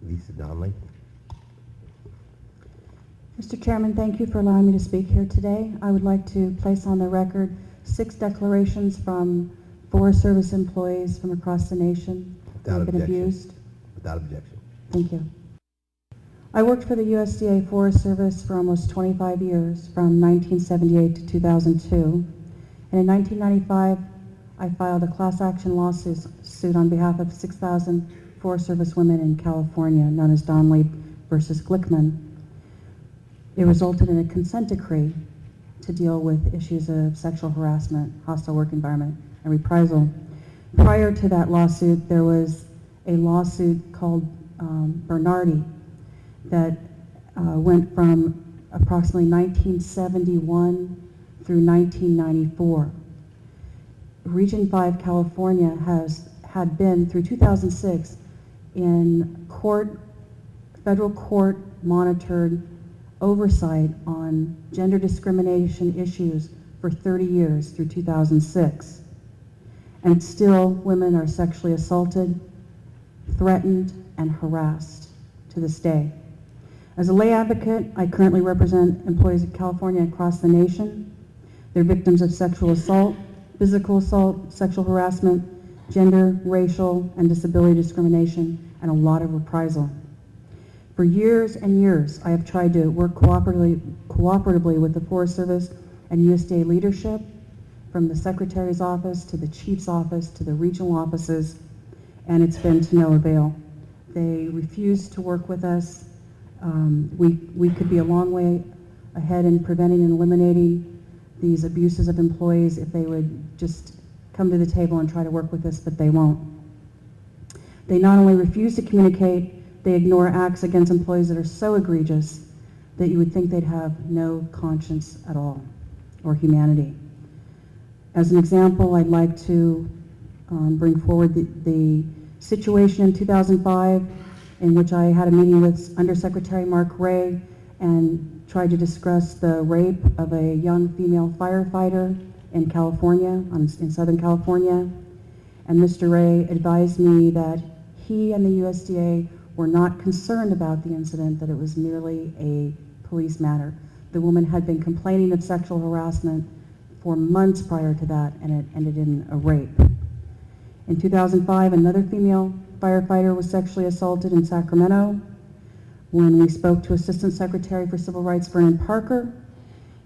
Lisa Donnelly. Mr. Chairman, thank you for allowing me to speak here today. I would like to place on the record 6 declarations from Forest Service employees from across the nation who have been abused. Without objection. Thank you. I worked for the USDA Forest Service for almost 25 years, from 1978 to 2002. And in 1995, I filed a class action lawsuit on behalf of 6,000 Forest Service women in California, known as Donnelly versus Glickman. It resulted in a consent decree to deal with issues of sexual harassment, hostile work environment, and reprisal. Prior to that lawsuit, there was a lawsuit called Bernardi that went from approximately 1971 through 1994. Region 5 California had been, through 2006, in court, federal court monitored oversight on gender discrimination issues for 30 years through 2006. And still, women are sexually assaulted, threatened, and harassed to this day. As a lay advocate, I currently represent employees of California across the nation. They're victims of sexual assault, physical assault, sexual harassment, gender, racial, and disability discrimination, and a lot of reprisal. For years and years, I have tried to work cooperatively with the Forest Service and USDA leadership, from the Secretary's office to the Chief's office to the regional offices, and it's been to no avail. They refuse to work with us. We could be a long way ahead in preventing and eliminating these abuses of employees if they would just come to the table and try to work with us, but they won't. They not only refuse to communicate, they ignore acts against employees that are so egregious that you would think they'd have no conscience at all, or humanity. As an example, I'd like to bring forward the situation in 2005 in which I had a meeting with Undersecretary Mark Ray and tried to discuss the rape of a young female firefighter in California, in Southern California. And Mr. Ray advised me that he and the USDA were not concerned about the incident, that it was merely a police matter. The woman had been complaining of sexual harassment for months prior to that, and it ended in a rape. In 2005, another female firefighter was sexually assaulted in Sacramento. When we spoke to Assistant Secretary for Civil Rights Vernon Parker,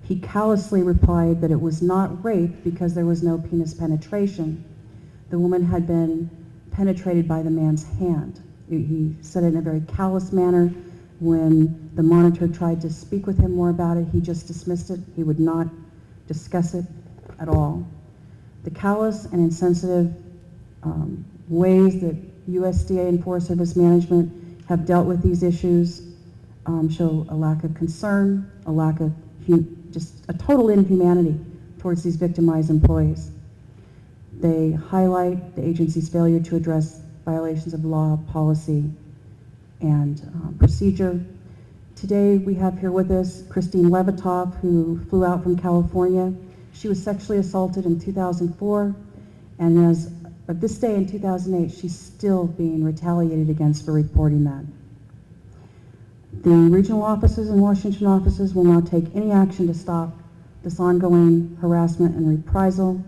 he callously replied that it was not rape because there was no penis penetration. The woman had been penetrated by the man's hand. He said it in a very callous manner. When the monitor tried to speak with him more about it, he just dismissed it. He would not discuss it at all. The callous and insensitive ways that USDA and Forest Service management have dealt with these issues show a lack of concern, a lack of just a total inhumanity towards these victimized employees. They highlight the agency's failure to address violations of law, policy, and procedure. Today we have here with us Christine Levitov, who flew out from California. She was sexually assaulted in 2004, and as of this day in 2008, she's still being retaliated against for reporting that. The regional offices and Washington offices will not take any action to stop this ongoing harassment and reprisal.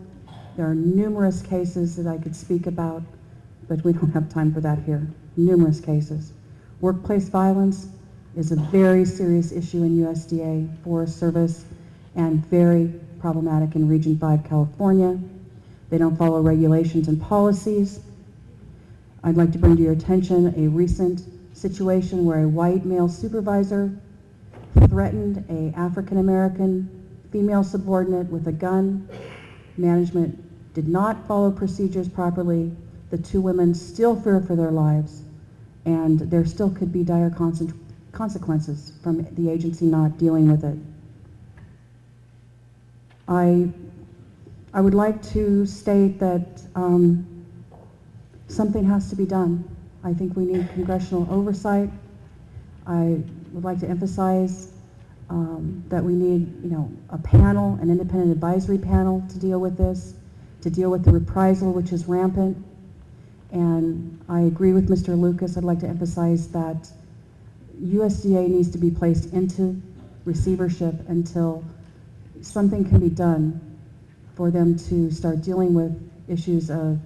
There are numerous cases that I could speak about, but we don't have time for that here. Numerous cases. Workplace violence is a very serious issue in USDA, Forest Service, and very problematic in Region 5 California. They don't follow regulations and policies. I'd like to bring to your attention a recent situation where a white male supervisor threatened an African-American female subordinate with a gun. Management did not follow procedures properly. The 2 women still fear for their lives, and there still could be dire consequences from the agency not dealing with it. I would like to state that something has to be done. I think we need congressional oversight. I would like to emphasize that we need, a panel, an independent advisory panel to deal with this, to deal with the reprisal, which is rampant, And I agree with Mr. Lucas. I'd like to emphasize that USDA needs to be placed into receivership until something can be done for them to start dealing with issues of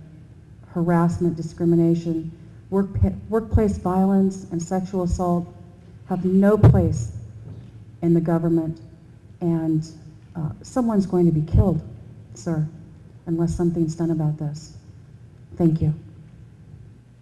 harassment, discrimination, workplace violence, and sexual assault have no place in the government, and someone's going to be killed, sir, unless something's done about this. Thank you.